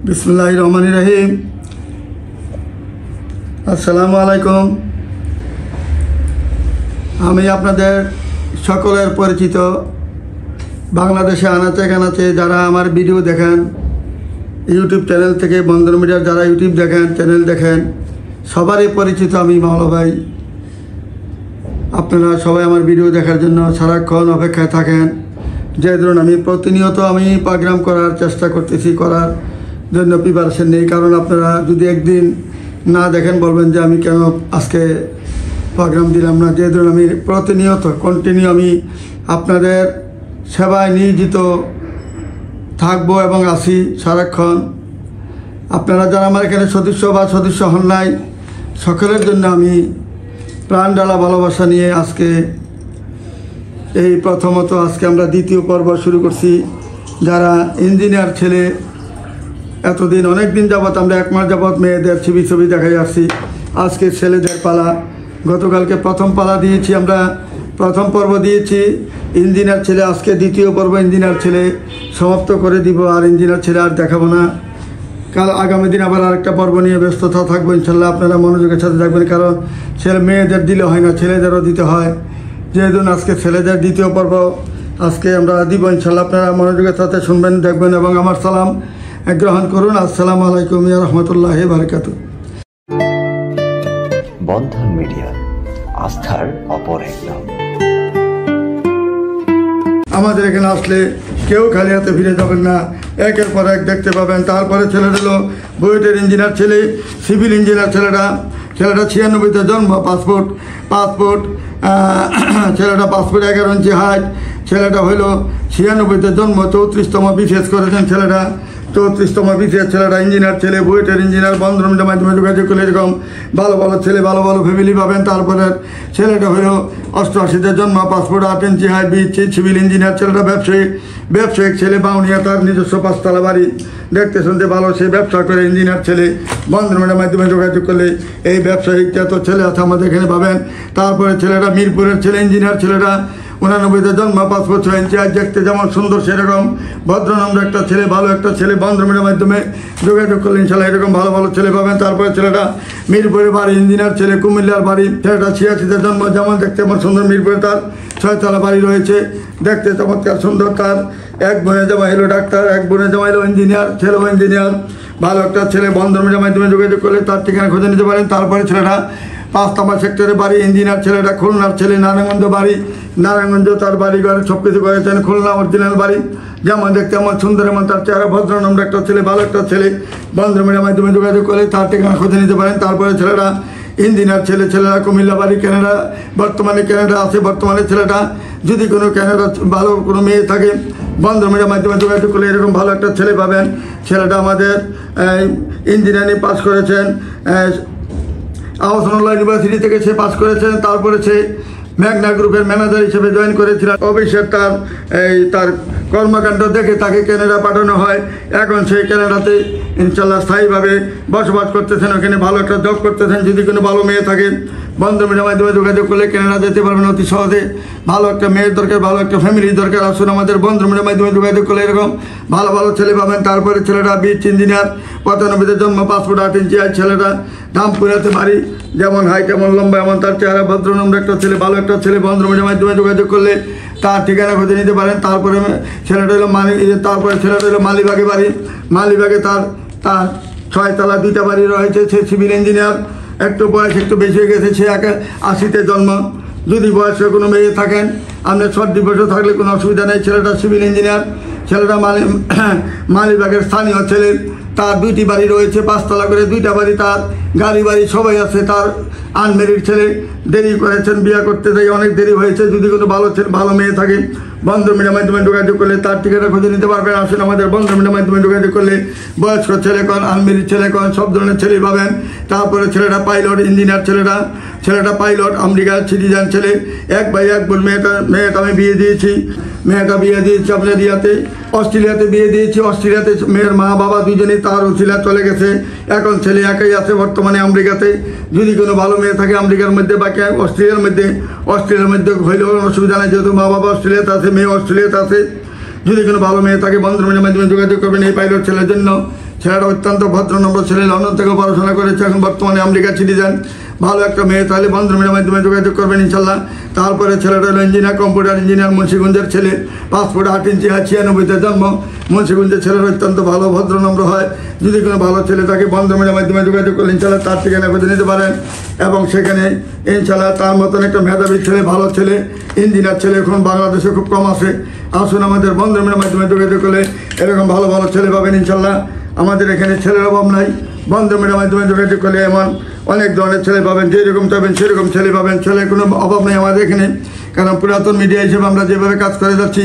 बिस्मिल्लाहिर्रहमानिर्रहीम। আসসালামু আলাইকুম। আমি আপনাদের সকলের পরিচিত বাংলাদেশে আনাচে কানাচে যারা আমার ভিডিও দেখেন, ইউটিউব চ্যানেল থেকে বন্ধন মিডিয়ার যারা ইউটিউব দেখেন, চ্যানেল দেখেন, সবারই পরিচিত আমি মাওলা ভাই। আপনারা সবাই আমার ভিডিও দেখার জন্য সারাক্ষণ অপেক্ষায় থাকেন। যে ধরুন আমি প্রতিনিয়ত প্রোগ্রাম করার চেষ্টা করতেছি, করার জন্য প্রিপারেশন নেই। কারণ আপনারা যদি একদিন না দেখেন বলবেন যে আমি কেন আজকে প্রোগ্রাম দিলাম না। যে ধরুন আমি প্রতিনিয়ত কন্টিনিউ আমি আপনাদের সেবায় নিয়োজিত থাকবো এবং আসি সারাক্ষণ। আপনারা যারা আমার এখানে সদস্য বা সদস্য হন নাই, সকলের জন্য আমি প্রাণ ডালা ভালোবাসা নিয়ে আজকে এই প্রথমত আজকে আমরা দ্বিতীয় পর্ব শুরু করছি। যারা ইঞ্জিনিয়ার ছেলে, এতদিন অনেক দিন যাবৎ আমরা এক মাস যাবৎ মেয়েদের ছবি দেখাই আসছি। আজকে ছেলেদের পালা। গতকালকে প্রথম পালা দিয়েছি, আমরা প্রথম পর্ব দিয়েছি ইঞ্জিনিয়ার ছেলে। আজকে দ্বিতীয় পর্ব ইঞ্জিনিয়ার ছেলে সমাপ্ত করে দিব। আর ইঞ্জিনিয়ার ছেলে আর দেখাবো না। কাল আগামী দিন আবার আরেকটা পর্ব নিয়ে ব্যস্ততা থাকবো ইনশাল্লাহ। আপনারা মনোযোগের সাথে থাকবেন, কারণ ছেলে মেয়েদের দিলে হয় না, ছেলেদেরও দিতে হয়। যেহেতু আজকে ছেলেদের দ্বিতীয় পর্ব আজকে আমরা দিব ইনশাল্লাহ। আপনারা মনোযোগের সাথে শুনবেন, দেখবেন এবং আমার সালাম গ্রহণ করুন। আসসালামু আলাইকুম ওয়া রাহমাতুল্লাহি ওয়া বারাকাতুহু। বন্ধন মিডিয়া, আস্থার অপর এক নাম। আমাদের এখানে আসলে কেউ খালি হাতে ফিরে যাবেন না, একের পর এক দেখতে পাবেন। তারপরে ছেলে হলো বুয়েটের ইঞ্জিনিয়ার ছেলে, সিভিল ইঞ্জিনিয়ার ছেলেটা 96-তে জন্ম, পাসপোর্ট ছেলেটা পাসপোর্ট 11 ইঞ্চি হাইট। ছেলেটা হইল 96-তে জন্ম, 34তম বিশেষ করেছেন ছেলেটা, 34তম বিশেষ ছেলেটা ইঞ্জিনিয়ার ছেলে, বুয়েটের ইঞ্জিনিয়ার। বন্ধন মিডিয়ার মাধ্যমে যোগাযোগ করলে এরকম ভালো ভালো ছেলে, ভালো ভালো ফ্যামিলি পাবেন। তারপরে ছেলেটা হইল 88-তে জন্ম, পাসপোর্ট 8 ইঞ্চি হাইট, সিভিল ইঞ্জিনিয়ার ছেলেটা ব্যবসায়িক ছেলে, বাউনিয়া, তার নিজস্ব 5তলা বাড়ি, দেখতে শুনতে ভালো, সে ব্যবসা করে ইঞ্জিনিয়ার ছেলে। বন্ধন মিডিয়ার মাধ্যমে যোগাযোগ করলে এই ব্যবসায়িক যত ছেলে আছে আমাদের এখানে পাবেন। তারপরে ছেলেটা মিরপুরের ছেলে, ইঞ্জিনিয়ার ছেলেটা 89-তে জন্ম, পাসপোর্ট 6 ইঞ্চি হাইট, দেখতে যেমন সুন্দর সেরকম ভদ্রনম্র একটা ছেলে, ভালো একটা ছেলে। বন্ধন মিডিয়ার মাধ্যমে যোগাযোগ করলে ইনশাল্লাহ এরকম ভালো ভালো ছেলে পাবেন। তারপরে ছেলেটা মিরপুরের বাড়ি, ইঞ্জিনিয়ার ছেলে, কুমিল্লার বাড়ি। ছেলেটা 86-তে জন্ম, যেমন দেখতে এমন সুন্দর। মিরপুরে তার 6তলা বাড়ি রয়েছে, দেখতে চমৎকার সুন্দর। তার এক বোনের জামাই হলো ডাক্তার, এক বোনের জামাই হলো ইঞ্জিনিয়ার, ছেলেও ইঞ্জিনিয়ার, ভালো একটা ছেলে। বন্ধন মিডিয়ার মাধ্যমে যোগাযোগ করলে তার ঠিকানা খুঁজে নিতে পারেন। তারপরে ছেলেটা 5তম সেক্টরে বাড়ি, ইঞ্জিনিয়ার ছেলেটা খুলনার ছেলে, নারায়ণগঞ্জ বাড়ি, নারায়ণগঞ্জ তার বাড়ি ঘরে সব কিছু করেছেন। খুলনা অরিজিনাল বাড়ি, যেমন দেখতে এমন সুন্দর, এমন তার চেহারা, ভদ্রনম্র একটা ছেলে, ভালো একটা ছেলে। বন্ধন মিডিয়ার মাধ্যমে যোগাযোগ করলে তার ঠিকানা খুঁজে নিতে পারেন। তারপরে ছেলেটা ইঞ্জিনিয়ার ছেলেরা কুমিল্লা বাড়ি, ক্যানাডা, বর্তমানে ক্যানাডা আছে। বর্তমানে ছেলেটা যদি কোনো ক্যানাডা ভালো কোনো মেয়ে থাকে, বন্ধন মিডিয়ার মাধ্যমে যোগাযোগ করলে এরকম ভালো একটা ছেলে পাবেন। ছেলেটা আমাদের ইঞ্জিনিয়ারিং পাস করেছেন, আহসানুল্লাহ ইউনিভার্সিটি থেকে সে পাস করেছেন। তারপরে সে ম্যাগনা গ্রুপের ম্যানেজার হিসেবে জয়েন করেছিলেন। অবশ্যই তার কর্মকাণ্ড দেখে তাকে ক্যানাডা পাঠানো হয়। এখন সেই ক্যানাডাতে ইনশাল্লাহ স্থায়ীভাবে বসবাস করতেছেন, ওখানে ভালো একটা জব করতেছেন। যদি কোনো ভালো মেয়ে থাকে, বন্ধন মিডিয়ার মাধ্যমে যোগাযোগ করলে ক্যানাডা যেতে পারবেন অতি সহজে। ভালো একটা মেয়ের দরকার, ভালো একটা ফ্যামিলির দরকার, আসুন আমাদের বন্ধন মিডিয়ার মাধ্যমে যোগাযোগ করলে এরকম ভালো ভালো ছেলে পাবেন। তারপরে ছেলেটা বিচ ইঞ্জিনিয়ার, 95-তে জন্ম, পাসপোর্ট 8 ইঞ্চি হাইট। ছেলেটা ধামপুরাতে বাড়ি, যেমন হাইট এমন লম্বা, এমন তার চেহারা, ভদ্রনম্র একটা ছেলে, ভালো একটা ছেলে। বন্ধন মিডিয়ার মাধ্যমে যোগাযোগ করলে তার ঠিকানা খুঁজে নিতে পারেন। তারপরে ছেলেটা হলো মালিবাগে বাড়ি, মালিবাগে তার 6তলা 2টা বাড়ি রয়েছে। সে সিভিল ইঞ্জিনিয়ার, একটু বয়স একটু বেশি হয়ে গেছে। সে 80-তে জন্ম। যদি বয়সে কোনো মেয়ে থাকেন, আপনার শর্ট ডিভোর্সও থাকলে কোনো অসুবিধা নেই। ছেলেটা সিভিল ইঞ্জিনিয়ার, ছেলেটা মালিবাগের স্থানীয় ছেলে। তার 2টি বাড়ি রয়েছে, 5তলা করে 2টা বাড়ি, তার গাড়ি বাড়ি সবাই আছে। তার আনমেরিড ছেলে, দেরি করেছেন বিয়ে করতে, যাই অনেক দেরি হয়েছে। যদি কোনো ভালো মেয়ে থাকে, বন্ধন মিডিয়ার মাধ্যমে যোগাযোগ করলে তার ঠিকানা খুঁজে নিতে পারবেন। আসুন আমাদের বন্ধন মিডিয়ার মাধ্যমে যোগাযোগ করলে বয়স্ক ছেলে কন, আনমেরিড ছেলে কন, সব ধরনের ছেলে পাবেন। তারপরে ছেলেটা পাইলট, ইঞ্জিনিয়ার ছেলেটা পাইলট, আমেরিকার সিটিজেন ছেলে। 1 ভাই 1 বোন। মেয়েটা আমি বিয়ে দিয়েছি আপনার অস্ট্রেলিয়াতে বিয়ে দিয়েছি। অস্ট্রেলিয়াতে মেয়ের মা বাবা দুজনেই তার অস্ট্রেলিয়া চলে গেছে। এখন ছেলে একাই আছে বর্তমানে আমেরিকাতে। যদি কোনো ভালো মেয়ে থাকে আমেরিকার মধ্যে বা অস্ট্রেলিয়ার মধ্যে হইলেও অসুবিধা নেই, যেহেতু মা বাবা অস্ট্রেলিয়াতে আছে, মেয়ে অস্ট্রেলিয়াতে আছে। যদি কোনো ভালো মেয়ে থাকে, বন্ধন মিডিয়ার মাধ্যমে যোগাযোগ করবেন এই পাইলট ছেলের জন্য। ছেলেটা অত্যন্ত ভদ্রনম্র ছেলে, লন্ডন থেকে পড়াশোনা করেছে, এখন বর্তমানে আমেরিকা সিটিজেন। ভালো একটা মেয়ে, তাহলে বন্ধুমিলের মাধ্যমে যোগাযোগ করবেন ইনশাল্লাহ। তারপরে ছেলেটা হলো ইঞ্জিনিয়ার, কম্পিউটার ইঞ্জিনিয়ার, মুন্সিগঞ্জের ছেলে, পাসপোর্ট 8 ইঞ্চি হয়, 96-তে জন্ম। মুন্সিগঞ্জের ছেলেরা অত্যন্ত ভালো ভদ্রনম্র হয়। যদি কোনো ভালো ছেলে থাকে বন্ধুমিলের মাধ্যমে যোগাযোগ করলে ইনশাল্লাহ তার ঠিকানা খুঁজে নিতে পারেন, এবং সেখানে ইনশাল্লাহ তার মতন একটা মেধাবী ছেলে, ভালো ছেলে, ইঞ্জিনিয়ার ছেলে এখন বাংলাদেশে খুব কম আছে। আসুন আমাদের বন্ধুমিলের মাধ্যমে যোগাযোগ করলে এরকম ভালো ভালো ছেলে পাবেন ইনশাল্লাহ। আমাদের এখানে ছেলের অভাব নাই। বন্ধুমিলের মাধ্যমে যোগাযোগ করলে এমন অনেক ধরনের ছেলে পাবেন, যেরকম চাইবেন সেরকম ছেলে পাবেন। ছেলে কোনো অভাব নেই আমাদের এখানে, কারণ পুরাতন মিডিয়া হিসেবে আমরা যেভাবে কাজ করে যাচ্ছি,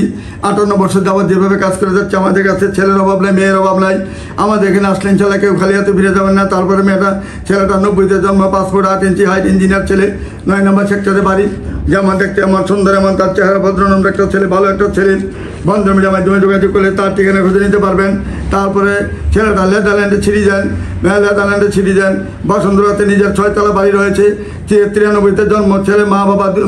58 বছর যাবত যেভাবে কাজ করে যাচ্ছি, আমাদের কাছে ছেলের অভাব নাই, মেয়ের অভাব নাই। আমাদের এখানে আসলে ইনশাল্লাহ কেউ খালি হাতে ফিরে যাবেন না। তারপরে ছেলেটা 90-তে জন্ম, পাসপোর্ট 8 ইঞ্চি হাইট, ইঞ্জিনিয়ার ছেলে, 9 নম্বর সেক্টরে বাড়ি। যেমন দেখতে এমন সুন্দর, এমন তার চেহারা ভদ্রনম্র একটা ছেলে, ভালো একটা ছেলে। বন্ধুমিলের মাধ্যমে যোগাযোগ করলে তার ঠিকানা খুঁজে নিতে পারবেন। তারপরে ছেলেটা নেদারল্যান্ডে সিটিজেন, বসুন্ধরাতে নিজের 6 তলা বাড়ি রয়েছে, 93-তে জন্ম। ছেলে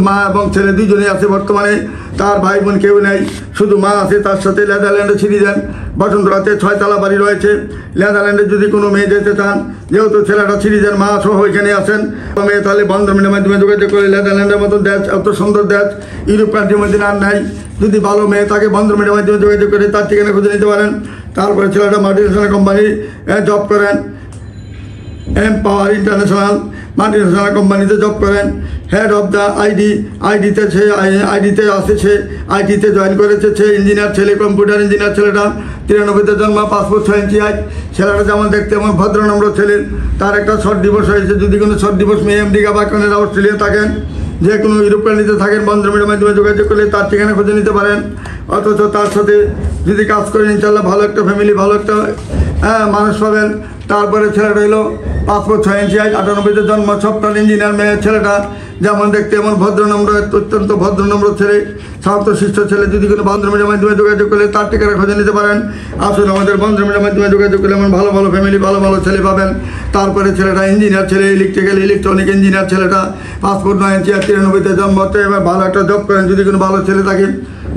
মা এবং ছেলে দুজনেই আছে বর্তমানে, তার ভাই বোন কেউ নেই, শুধু মা আছে। তার সাথে নেদারল্যান্ডে সিটিজেন, বসুন্ধরাতে 6 তলা বাড়ি রয়েছে। নেদারল্যান্ডে যদি কোনো মেয়ে যেতে চান, যেহেতু ছেলেটা সিটিজেন, মা সহ এখানে আছেন মেয়ে, তাহলে বন্ধুমিলের মাধ্যমে যোগাযোগ করে নেদারল্যান্ডের মতো দেশ, এত সুন্দর দেশ ইউরোপ কান্ট্রির মধ্যে আর নাই। যদি ভালো মেয়ে থাকে বন্ধুমিলের মাধ্যমে যোগাযোগ করে তার ঠিকানা খুঁজে নিতে পারেন। তারপরে ছেলেটা মাল্টিনেশনাল কোম্পানি জব করেন, এমপাওয়ার ইন্টারন্যাশনাল মাল্টিনেশনাল কোম্পানিতে জব করেন, হেড অফ দ্য আইডিতে আছে, সে আইটিতে জয়েন করেছে। সে ইঞ্জিনিয়ার ছেলে, কম্পিউটার ইঞ্জিনিয়ার ছেলেটা, 93-তে জন্ম, পাসপোর্ট 6 ইঞ্চি হাইট। ছেলেটা যেমন দেখতে এমন ভদ্রনম্র ছেলে। তার একটা শর্ট ডিভোর্স হয়েছে। যদি কোনো শর্ট ডিভোর্স মেয়ে আমেরিকা বা কানাডা, অস্ট্রেলিয়া থাকেন, যে কোনো ইউরোপ কান্ট্রিতে থাকেন, বন্ধুমিলের মাধ্যমে যোগাযোগ করলে তার ঠিকানা খুঁজে নিতে পারেন। অথচ তার সাথে যদি কাজ করেন ইনশাল্লাহ ভালো একটা ফ্যামিলি, ভালো একটা মানুষ পাবেন। তারপরে ছেলেটা হলো পাসপোর্ট 6 ইঞ্চি হাইট, 98-তে জন্ম, সফটওয়্যার ইঞ্জিনিয়ার মেয়ে। ছেলেটা যেমন দেখতে এমন ভদ্রনম্র, অত্যন্ত ভদ্রনম্র ছেলে, শান্তশিষ্ট ছেলে। যদি কোনো বন্ধুমিলের মাধ্যমে যোগাযোগ করলে তার ঠিকানা খুঁজে নিতে পারেন। আসুন আমাদের বন্ধুমিলের মাধ্যমে যোগাযোগ করলে এমন ভালো ভালো ফ্যামিলি, ভালো ভালো ছেলে পাবেন। তারপরে ছেলেটা ইঞ্জিনিয়ার ছেলে, ইলেকট্রনিক ইঞ্জিনিয়ার ছেলেটা, পাসপোর্ট 9 ইঞ্চি হাইট, 93-তে জন্ম। এবার ভালো একটা জব করেন। যদি কোনো ভালো ছেলে থাকে,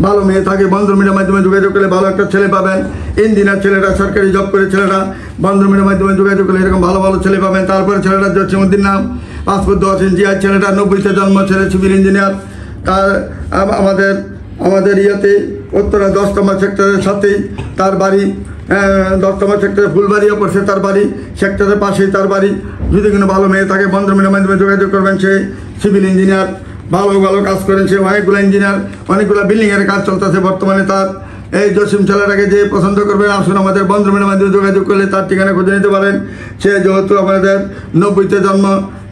ভালো মেয়ে থাকে, বন্ধুমিলের মাধ্যমে যোগাযোগ করলে ভালো একটা ছেলে পাবেন। ইঞ্জিনিয়ার ছেলেটা সরকারি জব করে, ছেলেটা বন্ধুমিলের মাধ্যমে যোগাযোগ করলে এরকম ভালো ভালো ছেলে পাবেন। তারপরে ছেলেটা জসিমউদ্দিন নাম, পাসপোর্ট 10 ইঞ্চি হাইট, ছেলেটা 90-তে জন্ম, ছেলে সিভিল ইঞ্জিনিয়ার। তার আমাদের ইয়েতে উত্তরা 10 নম্বর সেক্টরের সাথেই তার বাড়ি, 10 নম্বর সেক্টরে ফুলবাড়িও পড়ছে তার বাড়ি, সেক্টরের পাশেই তার বাড়ি। যদি কোনো ভালো মেয়ে থাকে বন্ধুমিলের মাধ্যমে যোগাযোগ করবেন। সে সিভিল ইঞ্জিনিয়ার, ভালো ভালো কাজ করেন। সে অনেকগুলো ইঞ্জিনিয়ার, অনেকগুলো বিল্ডিংয়ের কাজ চলতেছে বর্তমানে তার। এই জসিম ছেলেটাকে যে পছন্দ করবেন, আসুন আমাদের বন্ধুমিলের মাধ্যমে যোগাযোগ করলে তার ঠিকানা খুঁজে নিতে পারেন। সে যেহেতু আমাদের 90-তে জন্ম,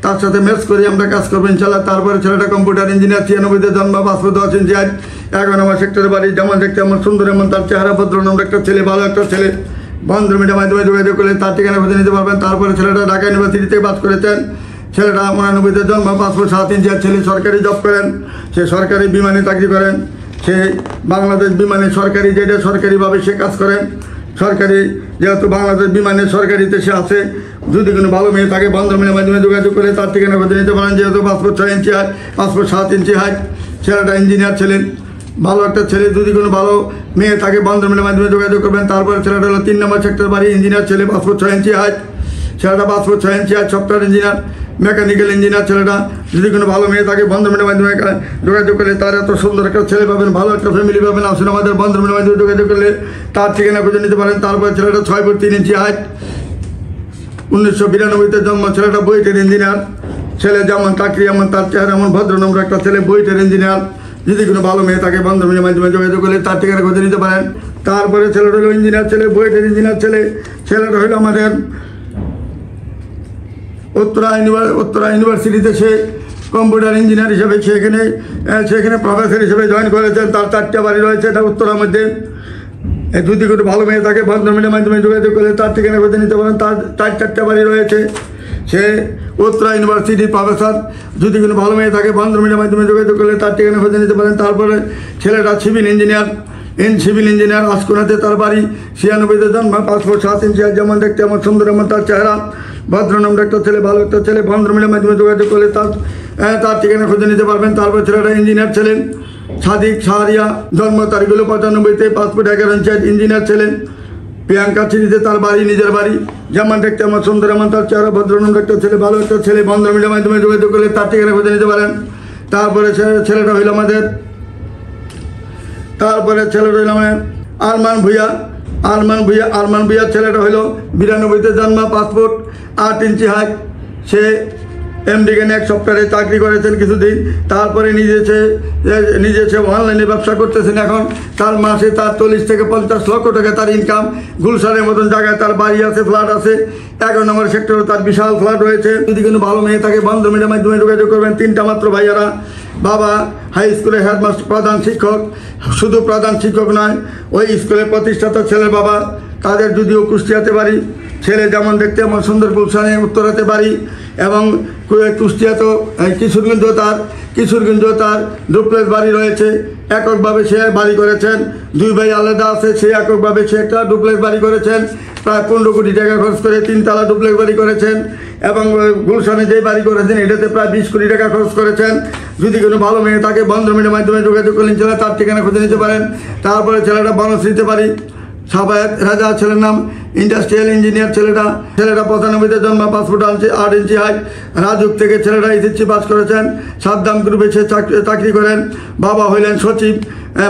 তার সাথে ম্যাচ করে আমরা কাজ করবো ইনশাল্লাহ। তারপরে ছেলেটা কম্পিউটার ইঞ্জিনিয়ার, 96-তে জন্ম, পাসপোর্ট 10 ইঞ্চি হাইট, 11 নম্বর সেক্টরের বাড়ি। যেমন দেখতে এমন সুন্দর, এমন তার চেহারা ভদ্রনম্র একটা ছেলে, ভালো একটা ছেলে। বন্ধুমিলের মাধ্যমে যোগাযোগ করলে তার ঠিকানা খুঁজে নিতে পারবেন। তারপরে ছেলেটা ঢাকা ইউনিভার্সিটিতে পাস করেছেন। ছেলেটা 99-তে জন্ম, পাসপোর্ট 7 ইঞ্চি হাইট, ছেলে সরকারি জব করেন। সে সরকারি বিমানে চাকরি করেন। সে বাংলাদেশ বিমানে সরকারি, যেটা সরকারিভাবে সে কাজ করেন। সরকারি, যেহেতু বাংলাদেশ বিমানে সরকারিতে সে আছে। যদি কোনো ভালো মেয়ে থাকে বন্ধুমিলের মাধ্যমে যোগাযোগ করে তার ঠিকানা খুঁজে নিতে পারেন। যেহেতু পাসপোর্ট 6 ইঞ্চি হাইট, পাসপোর্ট 7 ইঞ্চি হাইট, ছেলেটা ইঞ্জিনিয়ার ছেলে, ভালো একটা ছেলে। যদি কোনো ভালো মেয়ে থাকে বন্ধুমিলের মাধ্যমে যোগাযোগ করবেন। তারপরে ছেলেটা হলো 3 নম্বর সেক্টর বাড়ি, ইঞ্জিনিয়ার ছেলে, পাসপোর্ট 6 ইঞ্চি হাইট, ছেলেটা পাসপোর্ট 6 inch height, software engineer, mechanical engineer ছেলেটা। যদি কোনো ভালো মেয়ে থাকে বন্ধুমিলের মাধ্যমে যোগাযোগ করলে তার এত সুন্দর একটা ছেলে পাবেন, ভালো একটা ফ্যামিলি পাবেন। আসুন আমাদের বন্ধুমিলের মাধ্যমে যোগাযোগ করলে তার ঠিকানা খুঁজে নিতে পারেন। তারপরে ছেলেটা 6 ফুট 3 ইঞ্চি হাইট, 1992-তে জন্ম, ছেলেটা বুয়েটের ইঞ্জিনিয়ার ছেলে। যেমন চাকরি এমন তার চেহারা, এমন ভদ্রনম্র একটা ছেলে, বুয়েটের ইঞ্জিনিয়ার। যদি কোনো ভালো মেয়ে থাকে বন্ধুমিলের মাধ্যমে যোগাযোগ করলে তার ঠিকানা খুঁজে নিতে পারেন। তারপরে ছেলেটা হলো ইঞ্জিনিয়ার ছেলে, বুয়েটের ইঞ্জিনিয়ার ছেলে। ছেলেটা হলো আমাদের উত্তরা ইউনিভার্সিটিতে সে কম্পিউটার ইঞ্জিনিয়ার হিসেবে সেখানে প্রফেসর হিসেবে জয়েন করেছেন। তার 4টা বাড়ি রয়েছে এটা উত্তরার মধ্যে। যদি কোনো ভালো মেয়ে থাকে বন্ধুমিলের মাধ্যমে যোগাযোগ করলে তার ঠিকানা খুঁজে নিতে পারেন। তার 4টা বাড়ি রয়েছে। সে উত্তরা ইউনিভার্সিটির প্রফেসর। যদি কোনো ভালো মেয়ে থাকে বন্ধুমিলের মাধ্যমে যোগাযোগ করলে তার ঠিকানা খুঁজে নিতে পারেন। তারপরে ছেলেটা সিভিল ইঞ্জিনিয়ার, আশকুনাতে তার বাড়ি, 96-তে জন্ম, পাসপোর্ট 7 ইঞ্চি হাইট। যেমন দেখতে এমন সুন্দর, এমন তার চেহারা, ভদ্রনম্র একটা ছেলে, ভালো একটা ছেলে। বন্ধুমিলের মাধ্যমে যোগাযোগ করলে তার ঠিকানা খুঁজে নিতে পারবেন। তারপর ছেলেটা ইঞ্জিনিয়ার ছেলে, সাদিক শাহরিয়া, জন্ম তারিখগুলো 95-তে, পাসপোর্ট 11 ইঞ্চি হাইট, ইঞ্জিনিয়ার ছেলে। প্রিয়াঙ্কা চিনিতে তার বাড়ি, নিজের বাড়ি। যেমন দেখতে আমার সুন্দর, এমন তার চেহারা, ভদ্রনম্র একটা ছেলে, ভালো একটা ছেলে। বন্ধন মিডিয়ার মাধ্যমে যোগাযোগ করলে তার ঠিকানা খুঁজে নিতে পারেন। তারপরে ছেলেটা হইল আমাদের আরমান ভুইয়া। আরমান ভুইয়া ছেলেটা হইল 92-তে জন্ম, পাসপোর্ট 8 ইঞ্চি হাইট। সে এমডিকেন এক সপ্তাহে চাকরি করেছেন কিছুদিন, তারপরে নিজে সে অনলাইনে ব্যবসা করতেছেন। এখন তার মাসে তার 40 থেকে 50 লক্ষ টাকা তার ইনকাম। গুলশানের মতন জায়গায় তার বাড়ি আছে, ফ্ল্যাট আছে। 11 নম্বর সেক্টরে তার বিশাল ফ্ল্যাট রয়েছে। যদি কোনো ভালো মেয়ে থাকে বন্ধন মিডিয়ার মাধ্যমে যোগাযোগ করবেন। 3টা মাত্র ভাইয়ারা। বাবা হাই স্কুলের হেডমাস্টার, প্রধান শিক্ষক। শুধু প্রধান শিক্ষক নয়, ওই স্কুলের প্রতিষ্ঠাতা ছেলের বাবা। তাদের যদিও কুষ্টিয়াতে বাড়ি। ছেলে যেমন দেখতে এমন সুন্দর, গুলশানে উত্তরাতে বাড়ি। এবং কুষ্টিয়া তো কিশোরগঞ্জ তার ডুপ্লেক্স বাড়ি রয়েছে। এককভাবে সে বাড়ি করেছেন। 2 ভাই আলাদা আছে, সে এককভাবে সে একটা ডুপ্লেক্স বাড়ি করেছেন। প্রায় 15 কোটি টাকা খরচ করে 3 তলা ডুপ্লেক্স বাড়ি করেছেন। এবং গুলশানে যে বাড়ি করেছেন এটাতে প্রায় 20 কোটি টাকা খরচ করেছেন। যদি কোনো ভালো মেয়ে তাকে বন্ধন মিডিয়ার মাধ্যমে যোগাযোগ করলেন, ছেলে তার ঠিকানা খুঁজে নিতে পারেন। তারপরে ছেলেটা বনশ্রীতে বাড়ি, সাবায়েত রাজা ছেলের নাম, ইন্ডাস্ট্রিয়াল ইঞ্জিনিয়ার। ছেলেটা 95-তে জন্ম, পাসপোর্ট 8 ইঞ্চি হাইট। রাজুক থেকে ছেলেটা এসএসসি পাস করেছেন। সাদ্দাম গ্রুপে সে চাকরি করেন। বাবা হইলেন সচিব,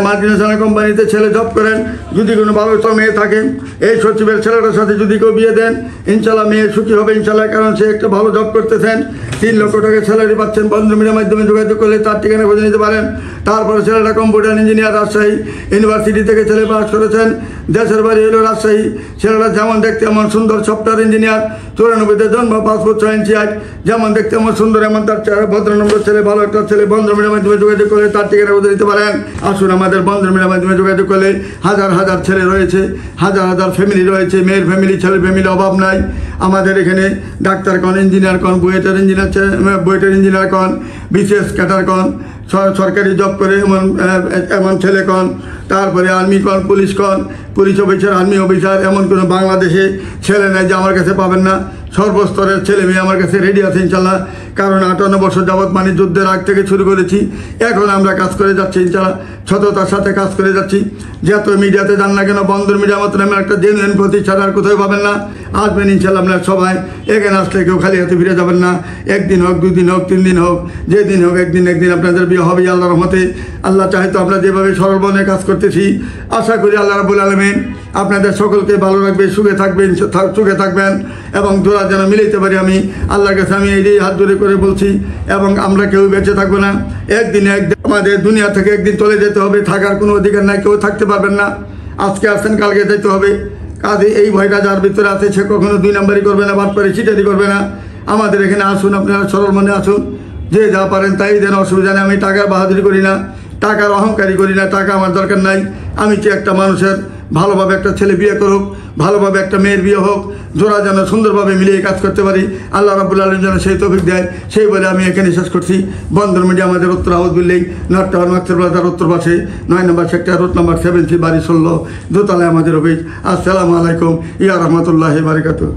মাল্টিনেশনাল কোম্পানিতে। ছেলে জব করেন। যদি কোনো ভালো মেয়ে থাকে এই সচিবের ছেলেটার সাথে যদি কেউ বিয়ে দেন, ইনশাল্লাহ মেয়ে সুখী হবে ইনশাল্লাহ, কারণ সে একটা ভালো জব করতেছেন। 3 লক্ষ টাকা স্যালারি পাচ্ছেন। বন্ধন মিডিয়ার মাধ্যমে যোগাযোগ করলে তার ঠিকানা খুঁজে নিতে পারেন। তারপরে ছেলেটা কম্পিউটার ইঞ্জিনিয়ার, রাজশাহী ইউনিভার্সিটি থেকে ছেলে পাস করেছেন। দেশের বাড়ি হলো রাজশাহী। ছেলেটা যেমন দেখতে এমন সুন্দর, সফটওয়্যার ইঞ্জিনিয়ার। 94-তে জন্ম, পাসপোর্ট 6 ইঞ্চি হাইট। যেমন দেখতে এমন সুন্দর, এমন তার চেহারা, ভদ্রনম্র ছেলে, ভালো একটা ছেলে। বন্ধন মিডিয়ার মাধ্যমে যোগাযোগ করলে তার ঠিকানা খুঁজে নিতে পারেন। আসুন, আমাদের বন্ধন মিডিয়ার মাধ্যমে যোগাযোগ করলে হাজার ছেলে রয়েছে, হাজার ফ্যামিলি রয়েছে। মেয়ের ফ্যামিলি, ছেলের ফ্যামিলি অভাব নাই। আমাদের এখানে ডাক্তার কন, ইঞ্জিনিয়ার কন, বুয়েটের ইঞ্জিনিয়ার কন, বিশেষ ক্যাডার কন, সরকারি জব করে এমন ছেলে কন। তারপরে আর্মি কন, পুলিশ অফিসার, আর্মি অফিসার। এমন কোনো বাংলাদেশে ছেলে নেই যে আমার কাছে পাবেন না। সর্বস্তরের ছেলে মেয়ে আমার কাছে রেডি আছে ইনশাল্লাহ। কারণ 58 বছর যাবৎ মানে যুদ্ধের আগ থেকে শুরু করেছি, এখন আমরা কাজ করে যাচ্ছি ইনশাল্লাহ, সততার সাথে কাজ করে যাচ্ছি। যত মিডিয়াতে যান না কেন, বন্ধন মিডিয়ার মতন আমি একটা জেনুইন প্রতিষ্ঠান আর কোথাও পাবেন না। আসবেন ইনশাল্লাহ আপনার সবাই। এখানে আসলে কেউ খালি হাতে ফিরে যাবেন না। 1 দিন হোক, 2 দিন হোক, 3 দিন হোক, যেদিন হোক, একদিন আপনাদের বিয়ে হবে আল্লাহর রহমতে। আল্লাহ চাহে তো আমরা যেভাবে সরল মনে কাজ করতেছি, আশা করি আল্লাহ রাব্বুল আলামিন আপনাদের সকলকে ভালো রাখবে, সুখে থাকবেন এবং দোয়া যেন মিলাইতে পারি। আমি আল্লাহর কাছে আমি এই হাত জোড়ে করে বলছি। এবং আমরা কেউ বেঁচে থাকবো না। একদিন আমাদের দুনিয়া থেকে একদিন চলে যেতে হবে। থাকার কোনো অধিকার নাই, কেউ থাকতে পারবেন না। আজকে আসছেন, কালকে যেতে হবে। কাজে এই ভয়টা যার ভিতরে আছে সে কখনো 2 নম্বরই করবে না, বাটপারি চিটারি করবে না। আমাদের এখানে আসুন, আপনারা সরল মনে আসুন। যে যা পারেন তাই দেন, অসুবিধা নেই। আমি টাকার বাহাদুরি করি না, টাকার অহংকারী করি না। টাকা আমার দরকার নাই। আমি চাই একটা মানুষের ভালোভাবে একটা ছেলে বিয়ে করুক, ভালোভাবে একটা মেয়ের বিয়ে হোক, জোড়া যেন সুন্দরভাবে মিলিয়ে কাজ করতে পারি। আল্লাহ রাব্বুল আলামিন যেন সেই তৌফিক দেয়। সেই বলে আমি এখানে শেষ করছি। বন্ধন মিডিয়া আমাদের উত্তর house building, north tower, Maksud প্লাজার উত্তর পাশে, 9 নম্বর সেক্টর, রোড নম্বর 70, বাড়ি 16, দোতলায় আমাদের অফিস। আসসালামু আলাইকুম, ইয়া রহমতুল্লাহি বারাকাতুহু।